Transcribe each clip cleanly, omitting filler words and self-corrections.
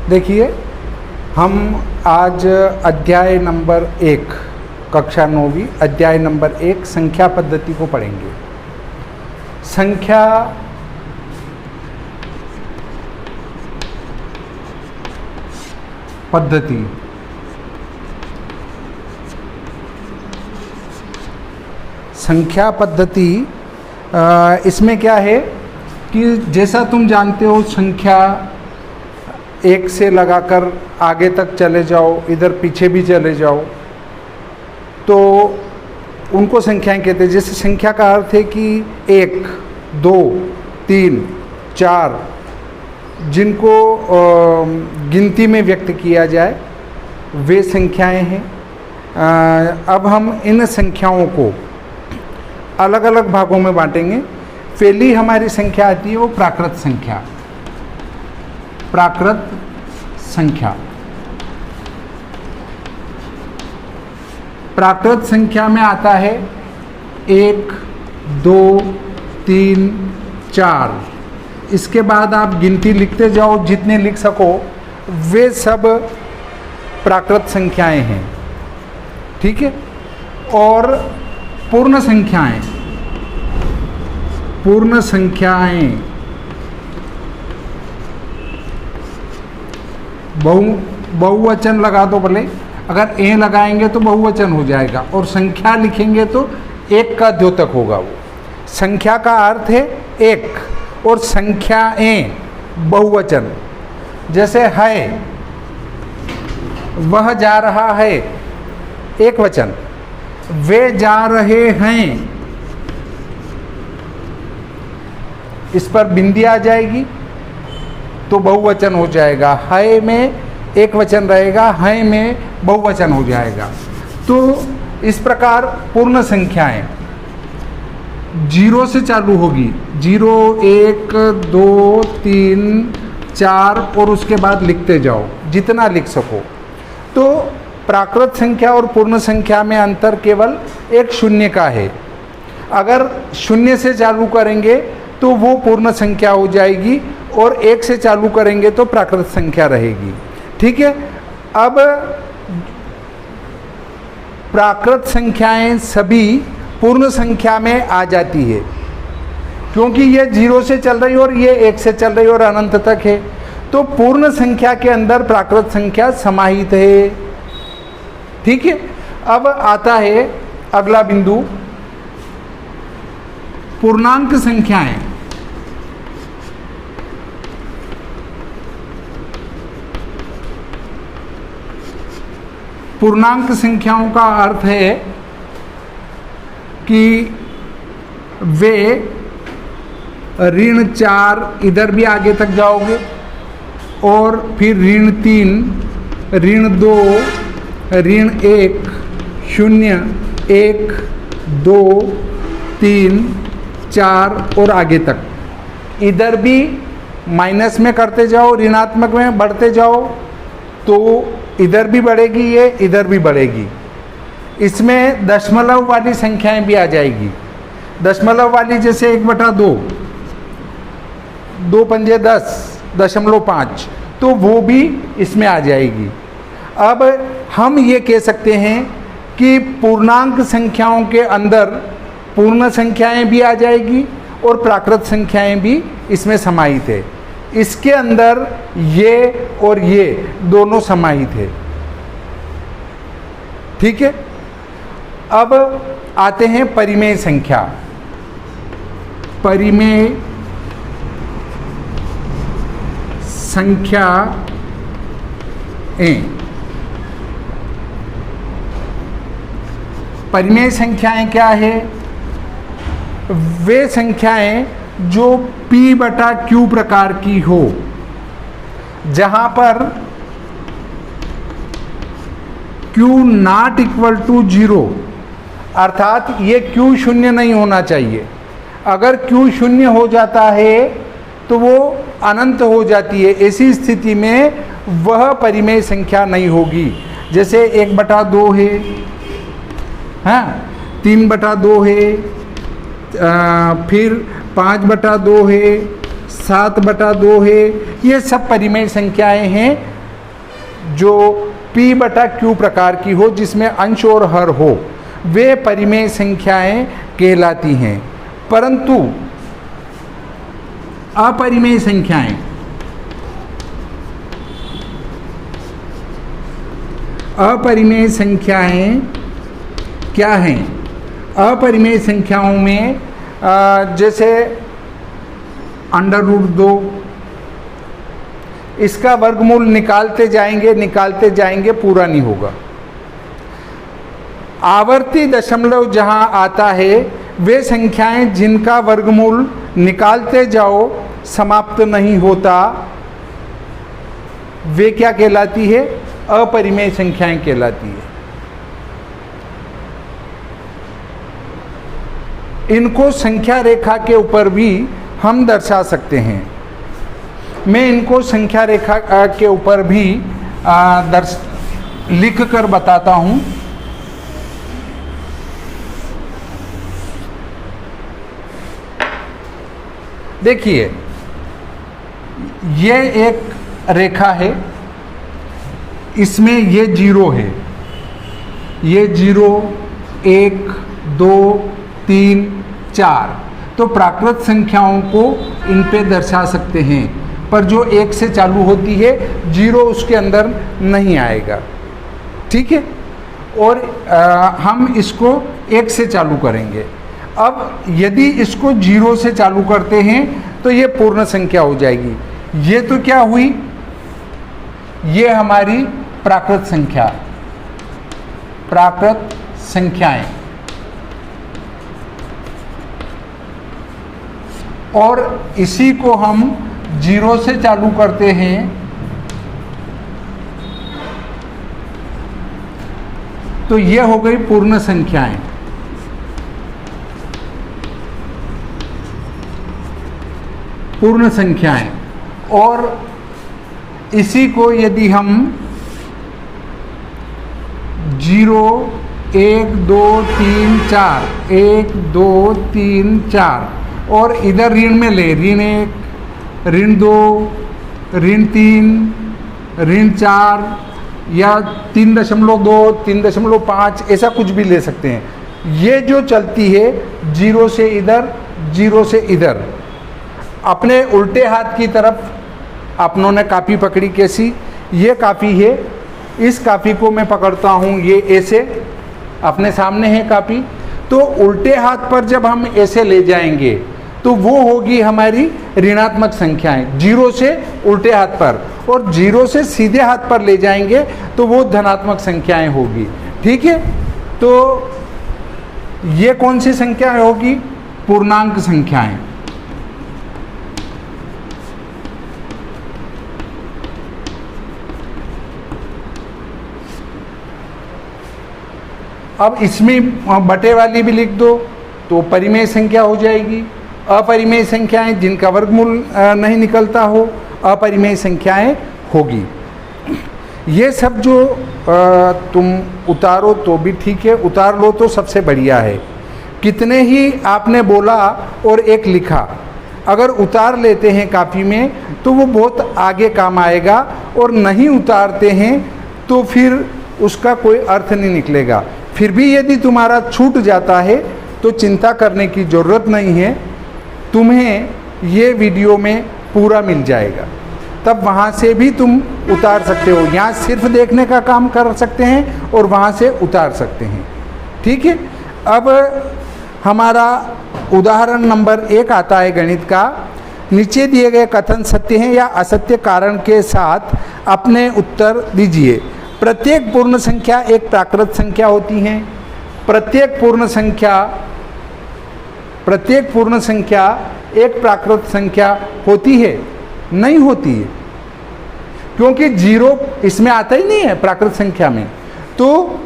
देखिए, हम आज अध्याय नंबर 1 कक्षा 9वीं अध्याय नंबर 1 संख्या पद्धति को पढ़ेंगे। संख्या पद्धति इसमें क्या है कि जैसा तुम जानते हो, संख्या 1 से लगाकर आगे तक चले जाओ, इधर पीछे भी चले जाओ तो उनको संख्याएं कहते हैं। जैसे संख्या का अर्थ है कि 1, 2, 3, 4 जिनको गिनती में व्यक्त किया जाए वे संख्याएं हैं। अब हम इन संख्याओं को अलग अलग भागों में बांटेंगे। पहली हमारी संख्या आती है वो प्राकृत संख्या। प्राकृत संख्या, प्राकृत संख्या में आता है 1, 2, 3, 4। इसके बाद आप गिनती लिखते जाओ, जितने लिख सको वे सब प्राकृत संख्याएं हैं, ठीक है। और पूर्ण संख्याएं, पूर्ण संख्याएं बहुवचन लगा दो भले, अगर ए लगाएंगे तो बहुवचन हो जाएगा, और संख्या लिखेंगे तो 1 का द्योतक होगा। वो संख्या का अर्थ है 1 और संख्याएं बहुवचन। जैसे है, वह जा रहा है, एक वचन। वे जा रहे हैं, इस पर बिंदी आ जाएगी तो बहुवचन हो जाएगा। है में एक वचन रहेगा, है में बहुवचन हो जाएगा। तो इस प्रकार पूर्ण संख्याएं 0 से चालू होगी। 0, 1, 2, 3, 4 और उसके बाद लिखते जाओ जितना लिख सको। तो प्राकृत संख्या और पूर्ण संख्या में अंतर केवल एक शून्य का है। अगर शून्य से चालू करेंगे तो वो पूर्ण संख्या हो जाएगी, और 1 से चालू करेंगे तो प्राकृत संख्या रहेगी, ठीक है। अब प्राकृत संख्याएं सभी पूर्ण संख्या में आ जाती है, क्योंकि ये 0 से चल रही और ये 1 से चल रही और अनंत तक है। तो पूर्ण संख्या के अंदर प्राकृत संख्या समाहित है, ठीक है। अब आता है अगला बिंदु, पूर्णांक संख्याएं। पूर्णांक संख्याओं का अर्थ है कि वे ऋण 4 इधर भी आगे तक जाओगे, और फिर ऋण 3, ऋण 2, ऋण 1, 0, 1, 2, 3, 4 और आगे तक। इधर भी माइनस में करते जाओ, ऋणात्मक में बढ़ते जाओ तो इधर भी बढ़ेगी, ये इधर भी बढ़ेगी। इसमें दशमलव वाली संख्याएं भी आ जाएगी। दशमलव वाली जैसे 1/2, 2 पंजे 10, 0.5, तो वो भी इसमें आ जाएगी। अब हम ये कह सकते हैं कि पूर्णांक संख्याओं के अंदर पूर्ण संख्याएं भी आ जाएगी और प्राकृत संख्याएं भी इसमें समाहित है। इसके अंदर ये और ये दोनों समाहित है, ठीक है। अब आते हैं परिमेय संख्या। परिमेय संख्या परिमेय संख्याएं क्या है? वे संख्याएं जो P/Q प्रकार की हो, जहां पर Q ≠ 0, अर्थात ये Q शून्य नहीं होना चाहिए। अगर Q शून्य हो जाता है तो वो अनंत हो जाती है। ऐसी स्थिति में वह परिमेय संख्या नहीं होगी। जैसे 1/2 है, हाँ, 3/2 है, फिर 5/2 है, 7/2 है, ये सब परिमेय संख्याएं हैं जो p बटा q प्रकार की हो, जिसमें अंश और हर हो, वे परिमेय संख्याएं कहलाती हैं। परंतु अपरिमेय संख्याएं, अपरिमेय संख्याएं क्या हैं? अपरिमेय संख्याओं में जैसे √2, इसका वर्गमूल निकालते जाएंगे पूरा नहीं होगा। आवर्ती दशमलव जहां आता है, वे संख्याएं जिनका वर्गमूल निकालते जाओ समाप्त नहीं होता, वे क्या कहलाती है? अपरिमेय संख्याएं कहलाती है। इनको संख्या रेखा के ऊपर भी हम दर्शा सकते हैं। मैं इनको संख्या रेखा के ऊपर भी लिख कर बताता हूं। देखिए, ये एक रेखा है, इसमें ये 0 है, ये 0, 1, 2, 3, 4, तो प्राकृत संख्याओं को इन पे दर्शा सकते हैं। पर जो 1 से चालू होती है, 0 उसके अंदर नहीं आएगा, ठीक है। और हम इसको 1 से चालू करेंगे। अब यदि इसको 0 से चालू करते हैं तो ये पूर्ण संख्या हो जाएगी। ये तो क्या हुई? ये हमारी प्राकृत संख्या, प्राकृत संख्याएं। और इसी को हम 0 से चालू करते हैं तो ये हो गई पूर्ण संख्याएं। पूर्ण संख्याएं। और इसी को यदि हम 0, 1, 2, 3, 4, 1, 2, 3, 4 और इधर ऋण में ले, ऋण 1, ऋण 2, ऋण 3, ऋण 4 या 3.2, 3.5 ऐसा कुछ भी ले सकते हैं। ये जो चलती है 0 से इधर, 0 से इधर, अपने उल्टे हाथ की तरफ अपनों ने कापी पकड़ी। कैसी? ये कापी है, इस कापी को मैं पकड़ता हूँ, ये ऐसे अपने सामने है कापी, तो उल्टे हाथ पर जब हम ऐसे ले जाएंगे तो वो होगी हमारी ऋणात्मक संख्याएं, 0 से उल्टे हाथ पर, और 0 से सीधे हाथ पर ले जाएंगे तो वो धनात्मक संख्याएं होगी, ठीक है। तो ये कौन सी संख्याएं होगी? पूर्णांक संख्याएं। अब इसमें बटे वाली भी लिख दो तो परिमेय संख्या हो जाएगी। अपरिमेय संख्याएं जिनका वर्गमूल नहीं निकलता हो, अपरिमेय संख्याएं होगी। ये सब जो तुम उतारो तो भी ठीक है, उतार लो तो सबसे बढ़िया है। कितने ही आपने बोला और एक लिखा, अगर उतार लेते हैं कापी में तो वो बहुत आगे काम आएगा, और नहीं उतारते हैं तो फिर उसका कोई अर्थ नहीं निकलेगा। फिर भी यदि तुम्हारा छूट जाता है तो चिंता करने की ज़रूरत नहीं है, तुम्हें ये वीडियो में पूरा मिल जाएगा, तब वहाँ से भी तुम उतार सकते हो। यहाँ सिर्फ देखने का काम कर सकते हैं और वहाँ से उतार सकते हैं, ठीक है। अब हमारा उदाहरण नंबर 1 आता है गणित का। नीचे दिए गए कथन सत्य हैं या असत्य कारण के साथ अपने उत्तर दीजिए। प्रत्येक पूर्ण संख्या एक प्राकृत संख्या होती है। प्रत्येक पूर्ण संख्या एक प्राकृत संख्या होती है? नहीं होती है, क्योंकि 0 इसमें आता ही नहीं है प्राकृत संख्या में। तो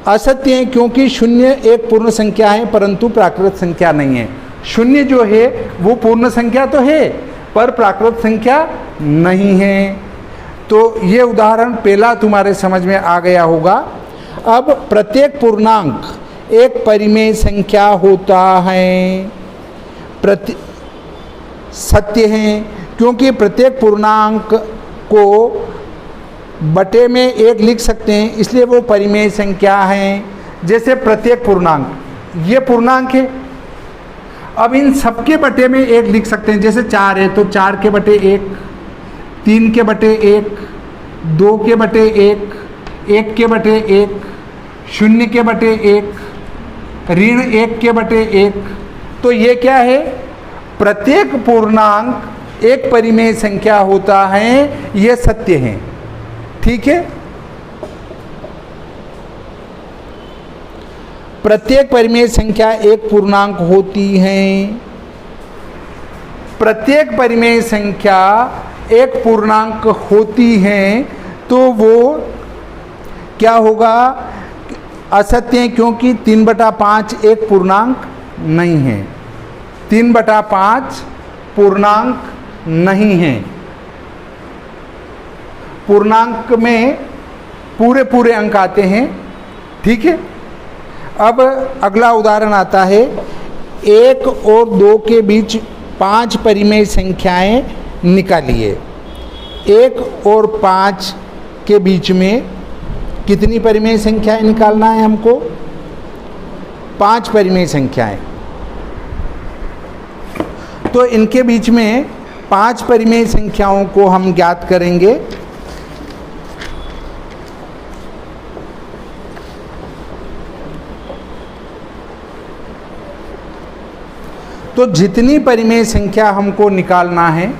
असत्य है, क्योंकि 0 एक पूर्ण संख्या है परंतु प्राकृत संख्या नहीं है। 0 जो है वो पूर्ण संख्या तो है पर प्राकृत संख्या नहीं है। तो ये उदाहरण पहला तुम्हारे समझ में आ गया होगा। अब प्रत्येक पूर्णांक एक परिमेय संख्या होता है। सत्य है, क्योंकि प्रत्येक पूर्णांक को बटे में 1 लिख सकते हैं, इसलिए वो परिमेय संख्या हैं। जैसे प्रत्येक पूर्णांक, ये पूर्णांक है, अब इन सबके बटे में 1 लिख सकते हैं। जैसे 4 है तो 4 के बटे 1, 3 के बटे 1, 2 के बटे 1, 1 के बटे 1, 0 के बटे 1, ऋण 1 के बटे 1। तो ये क्या है, प्रत्येक पूर्णांक एक परिमेय संख्या होता है, ये सत्य है। ठीक है, प्रत्येक परिमेय संख्या एक पूर्णांक होती है। प्रत्येक परिमेय संख्या एक पूर्णांक होती है तो वो क्या होगा, असत्य है, क्योंकि 3/5 एक पूर्णांक नहीं है। 3/5 पूर्णांक नहीं है। पूर्णांक में पूरे पूरे अंक आते हैं। ठीक है, अब अगला उदाहरण आता है, 1 और 2 के बीच 5 परिमेय संख्याएं निकालिए। 1 और 5 के बीच में कितनी परिमेय संख्याएं निकालना है हमको, 5 परिमेय संख्याएं। तो इनके बीच में 5 परिमेय संख्याओं को हम ज्ञात करेंगे। तो जितनी परिमेय संख्या हमको निकालना है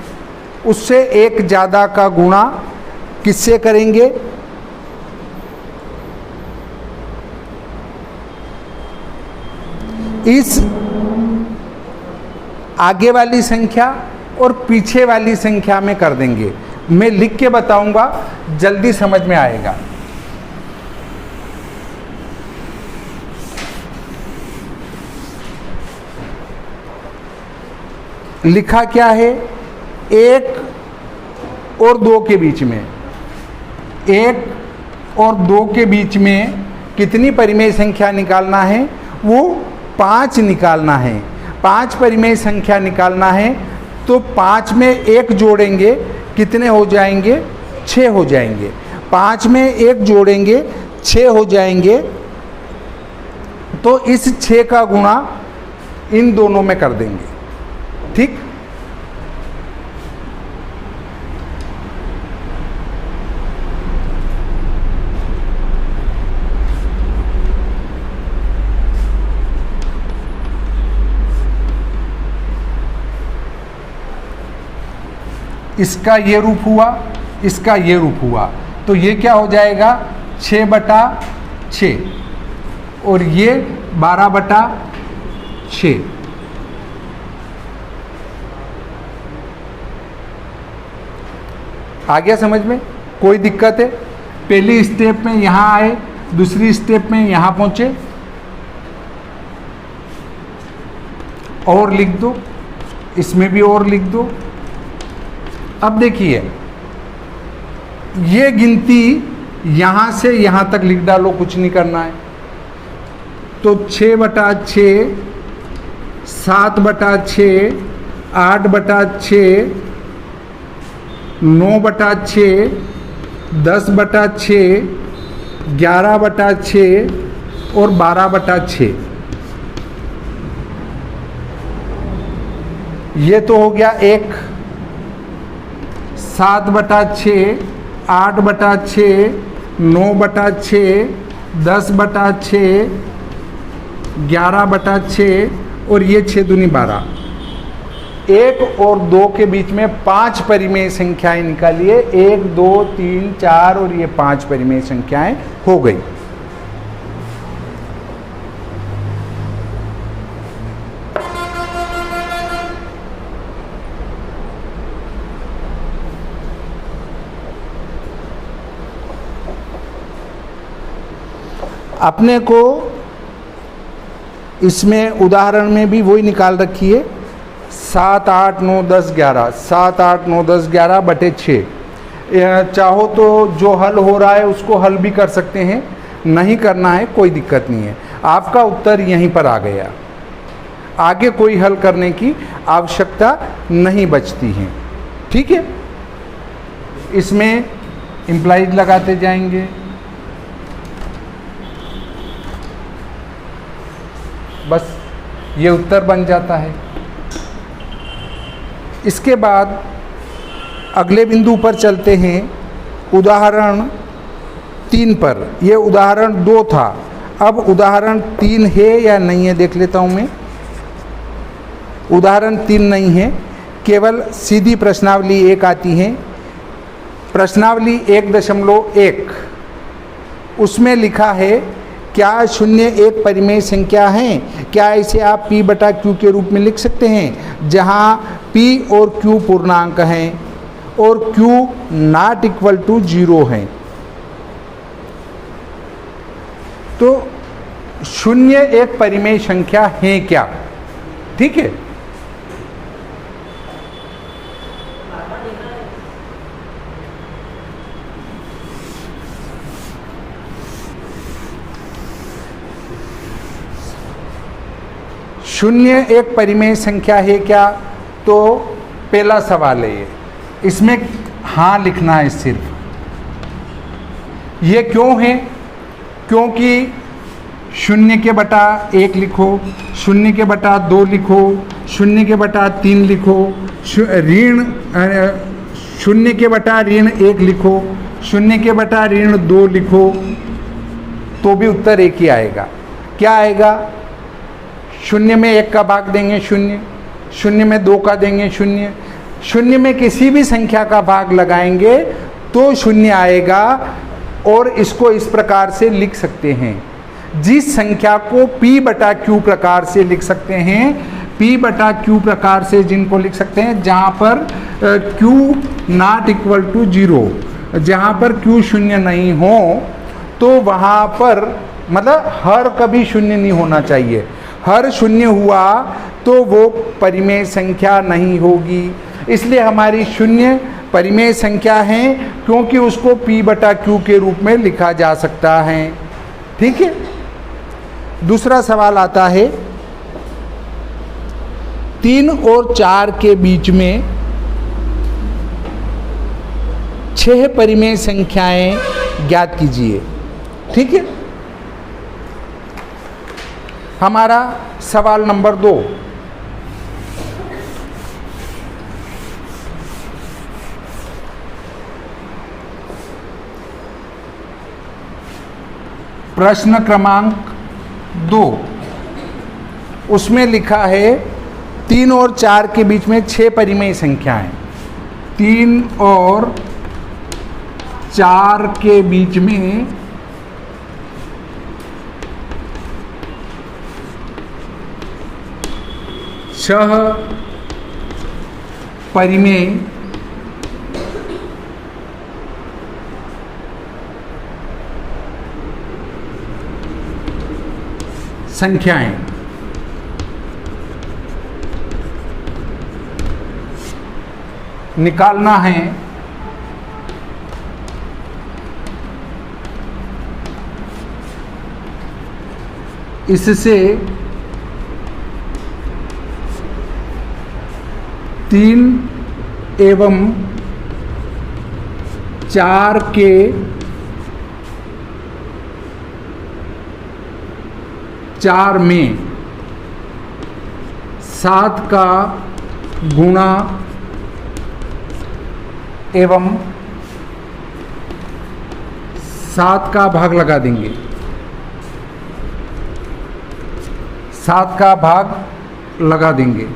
उससे एक ज़्यादा का गुणा किससे करेंगे, इस आगे वाली संख्या और पीछे वाली संख्या में कर देंगे। मैं लिख के बताऊंगा, जल्दी समझ में आएगा। लिखा क्या है, 1 और 2 के बीच में, 1 और 2 के बीच में कितनी परिमेय संख्या निकालना है, वो 5 निकालना है। 5 परिमेय संख्या निकालना है तो 5 में 1 जोड़ेंगे, कितने हो जाएंगे, 6 हो जाएंगे। 5 में 1 जोड़ेंगे, 6 हो जाएंगे। तो इस 6 का गुणा इन दोनों में कर देंगे। ठीक, इसका ये रूप हुआ, इसका ये रूप हुआ, तो ये क्या हो जाएगा, 6/6 और ये 12/6। आ गया समझ में, कोई दिक्कत है? पहली स्टेप में यहाँ आए, दूसरी स्टेप में यहाँ पहुँचे, और लिख दो, इसमें भी और लिख दो। अब देखिए, ये गिनती यहाँ से यहाँ तक लिख डालो, कुछ नहीं करना है। तो 6/6, 7/6, 8/6, 9/6, 10/6, 11/6 और 12/6। ये तो हो गया एक। 7/6, 8/6, 9/6, 10/6, 11/6 और ये 6 दूनी 12। 1 और 2 के बीच में 5 परिमेय संख्याएं निकालिए। 1, 2, 3, 4 और ये 5 परिमेय संख्याएं हो गई। अपने को इसमें उदाहरण में भी वही निकाल रखी है, 7, 8, 9, 10, 11, 7, 8, 9, 10, 11 बटे 6। चाहो तो जो हल हो रहा है उसको हल भी कर सकते हैं, नहीं करना है कोई दिक्कत नहीं है। आपका उत्तर यहीं पर आ गया, आगे कोई हल करने की आवश्यकता नहीं बचती है। ठीक है, इसमें इम्प्लाइज लगाते जाएंगे। बस ये उत्तर बन जाता है। इसके बाद अगले बिंदु पर चलते हैं, उदाहरण 3 पर। ये उदाहरण 2 था, अब उदाहरण 3 है या नहीं है देख लेता हूँ मैं। उदाहरण 3 नहीं है, केवल सीधी प्रश्नावली 1 आती है। प्रश्नावली 1.1 उसमें लिखा है, क्या 0 एक परिमेय संख्या है? क्या इसे आप p बटा q के रूप में लिख सकते हैं, जहां p और q पूर्णांक हैं और q नॉट इक्वल टू 0 है। तो 0 एक परिमेय संख्या है क्या? ठीक है, शून्य एक परिमेय संख्या है क्या? तो पहला सवाल है ये, इसमें हाँ लिखना है सिर्फ। ये क्यों है? क्योंकि 0 के बटा 1 लिखो, 0 के बटा 2 लिखो, 0 के बटा 3 लिखो, ऋण 0 के बटा ऋण 1 लिखो, 0 के बटा ऋण 2 लिखो, तो भी उत्तर एक ही आएगा। क्या आएगा? 0 में 1 का भाग देंगे 0, 0 में 2 का देंगे 0, 0 में किसी भी संख्या का भाग लगाएंगे तो 0 आएगा। और इसको इस प्रकार से लिख सकते हैं, जिस संख्या को p बटा q प्रकार से लिख सकते हैं, p बटा q प्रकार से जिनको लिख सकते हैं, जहाँ पर q नॉट इक्वल टू 0, जहाँ पर q 0 नहीं हो, तो वहाँ पर मतलब हर कभी 0 नहीं होना चाहिए। हर 0 हुआ तो वो परिमेय संख्या नहीं होगी। इसलिए हमारी 0 परिमेय संख्या है, क्योंकि उसको p बटा q के रूप में लिखा जा सकता है। ठीक है, दूसरा सवाल आता है, 3 और 4 के बीच में 6 परिमेय संख्याएं ज्ञात कीजिए। ठीक है, हमारा सवाल नंबर 2, प्रश्न क्रमांक 2, उसमें लिखा है 3 और 4 के बीच में 6 परिमेय संख्याएं। 3 और 4 के बीच में 6 परिमेय संख्याएं। निकालना है इससे 3 एवं 4 के चार में 7 का गुणा एवं 7 का भाग लगा देंगे। 7 का भाग लगा देंगे।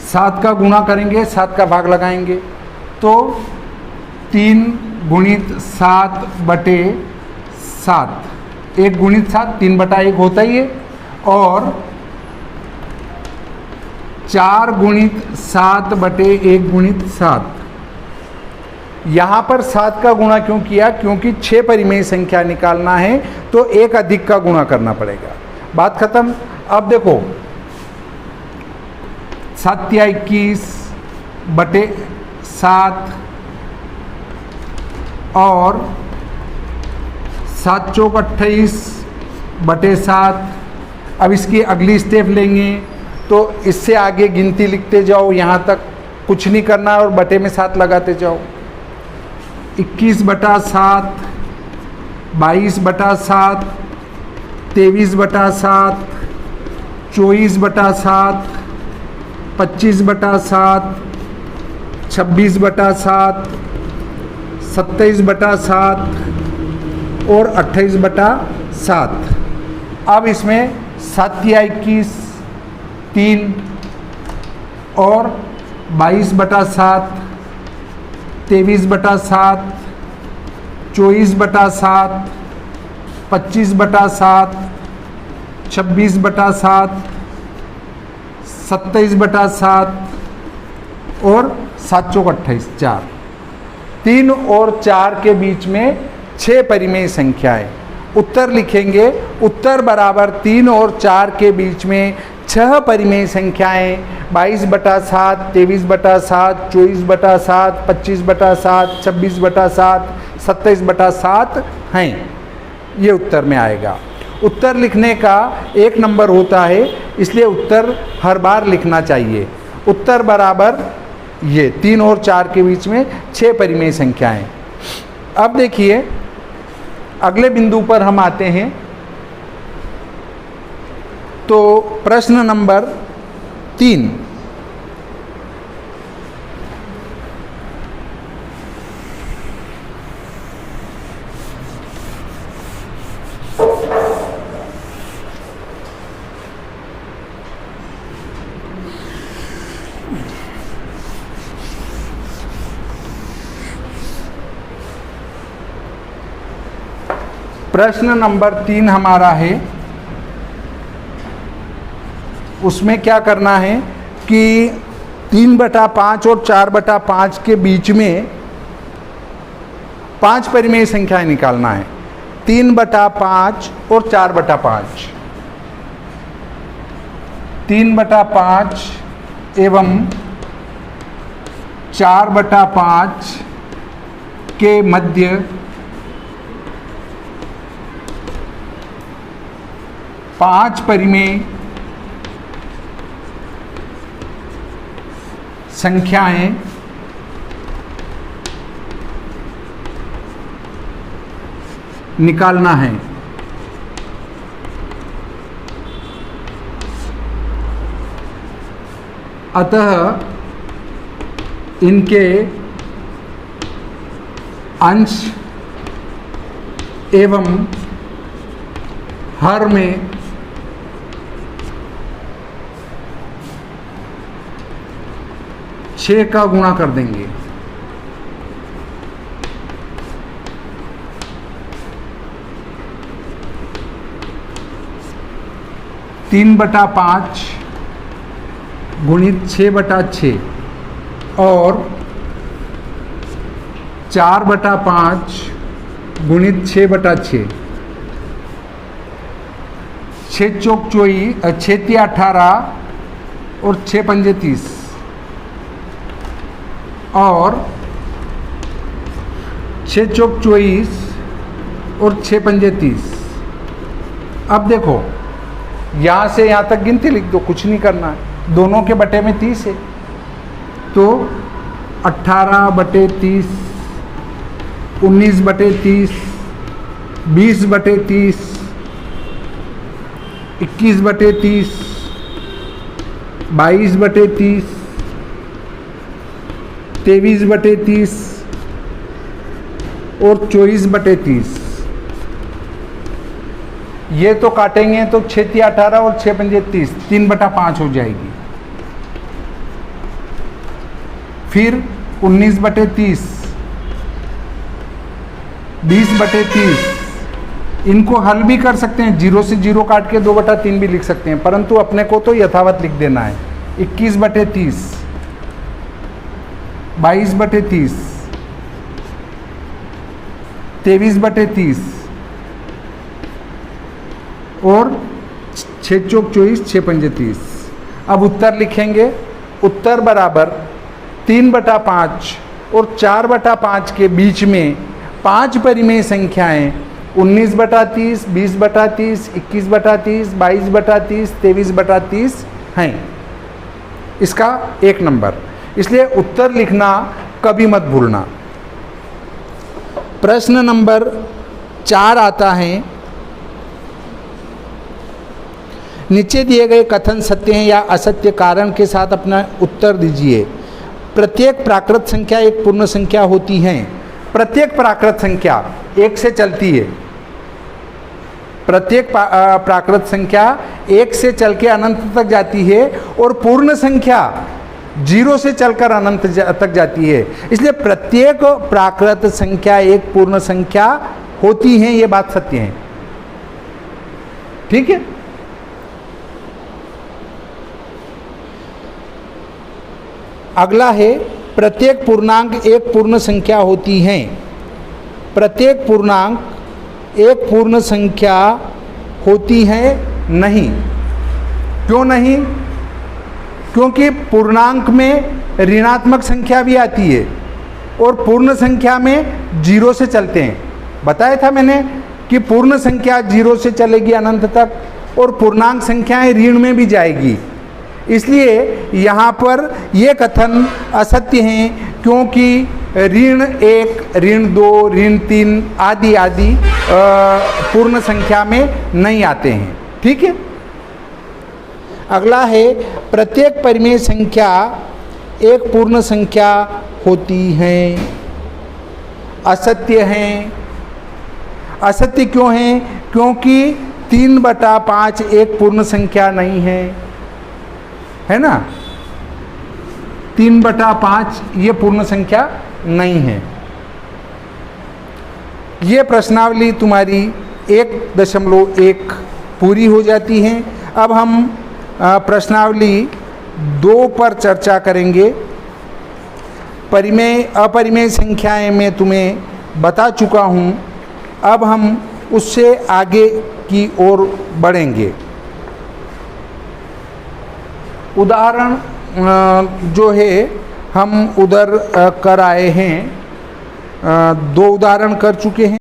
7 का गुणा करेंगे, 7 का भाग लगाएंगे, तो 3 गुणित 7 बटे 7, 1 गुणित 7 3 बटा 1 होता ही है, और 4 गुणित 7 बटे 1 गुणित 7। यहाँ पर 7 का गुणा क्यों किया? क्योंकि 6 परिमेय संख्या निकालना है तो 1 अधिक का गुणा करना पड़ेगा। बात खत्म। अब देखो 7 या 21 बटे 7 और 7 चौक 28 बटे 7। अब इसकी अगली स्टेप लेंगे तो इससे आगे गिनती लिखते जाओ यहाँ तक कुछ नहीं करना और बटे में 7 लगाते जाओ। 21/7, 22/7, 23/7, 24/7, 25/7, 26/7, 27/7 और 28/7। अब इसमें 7 या 21, 3 और 22/7, 23/7, 24/7, 25/7, 26/7, 27/7 और 7 चौक 28, 4। 3 और 4 के बीच में 6 परिमेय संख्याएं। उत्तर लिखेंगे, उत्तर बराबर 3 और 4 के बीच में 6 परिमेय संख्याएं 22/7, 23/7, 24/7, 25/7, 26/7, 27/7 हैं। ये उत्तर में आएगा। उत्तर लिखने का 1 नंबर होता है, इसलिए उत्तर हर बार लिखना चाहिए। उत्तर बराबर ये 3 और 4 के बीच में 6 परिमेय संख्याएं। अब देखिए अगले बिंदु पर हम आते हैं। तो प्रश्न नंबर 3, प्रश्न नंबर 3 हमारा है। उसमें क्या करना है कि 3/5 और 4/5 के बीच में 5 परिमेय संख्याएं निकालना है। 3/5 और 4/5, 3/5 एवं 4/5 के मध्य 5 परिमेय संख्याएं निकालना है। अतः इनके अंश एवं हर में छः का गुणा कर देंगे। तीन बटा 5 गुणित 6/6 और 4/5 गुणित 6/6, 6 चौक 24, 6 × 18 और 6 पंजे 30 और 6 चौक 24 और 6 पंजे 30। अब देखो यहाँ से यहाँ तक गिनती लिख दो, कुछ नहीं करना है, दोनों के बटे में 30 है तो 18/30, 19/30, 20/30, 21/30, 22/30, 23/30 और 24/30। ये तो काटेंगे तो 6 × 18 और 6 पंजे 30, 3/5 हो जाएगी। फिर 19/30, 20/30, इनको हल भी कर सकते हैं, 0 से 0 काट के 2/3 भी लिख सकते हैं, परंतु अपने को तो यथावत लिख देना है। 21/30, 22/30, 23/30 और 6 चौक 24, 6 पंजे 30। अब उत्तर लिखेंगे, उत्तर बराबर 3/5 और 4/5 के बीच में 5 परिमेय संख्याएं 19/30, 20/30, 21/30, 22/30, 23/30 हैं। इसका 1 नंबर। इसलिए उत्तर लिखना कभी मत भूलना। प्रश्न नंबर 4 आता है, नीचे दिए गए कथन सत्य हैं या असत्य, कारण के साथ अपना उत्तर दीजिए। प्रत्येक प्राकृत संख्या एक पूर्ण संख्या होती है। प्रत्येक प्राकृत संख्या 1 से चलती है। प्रत्येक प्राकृत संख्या 1 से चल के अनंत तक जाती है और पूर्ण संख्या 0 से चलकर अनंत तक जाती है। इसलिए प्रत्येक प्राकृत संख्या एक पूर्ण संख्या होती है, ये बात सत्य है। ठीक है। अगला है, प्रत्येक पूर्णांक एक पूर्ण संख्या होती है। प्रत्येक पूर्णांक एक पूर्ण संख्या होती है नहीं। क्यों नहीं? क्योंकि पूर्णांक में ऋणात्मक संख्या भी आती है और पूर्ण संख्या में 0 से चलते हैं। बताया था मैंने कि पूर्ण संख्या 0 से चलेगी अनंत तक और पूर्णांक संख्याएं ऋण में भी जाएगी। इसलिए यहाँ पर ये कथन असत्य हैं, क्योंकि ऋण 1, ऋण 2, ऋण 3 आदि आदि पूर्ण संख्या में नहीं आते हैं। ठीक है। अगला है, प्रत्येक परिमेय संख्या एक पूर्ण संख्या होती है। असत्य हैं। असत्य क्यों है? क्योंकि 3/5 एक पूर्ण संख्या नहीं है ना। 3/5 ये पूर्ण संख्या नहीं है। ये प्रश्नावली तुम्हारी 1.1 पूरी हो जाती है। अब हम प्रश्नावली 2 पर चर्चा करेंगे। परिमेय अपरिमेय संख्याएं मैं तुम्हें बता चुका हूँ। अब हम उससे आगे की ओर बढ़ेंगे। उदाहरण जो है हम उधर कर आए हैं, 2 उदाहरण कर चुके हैं।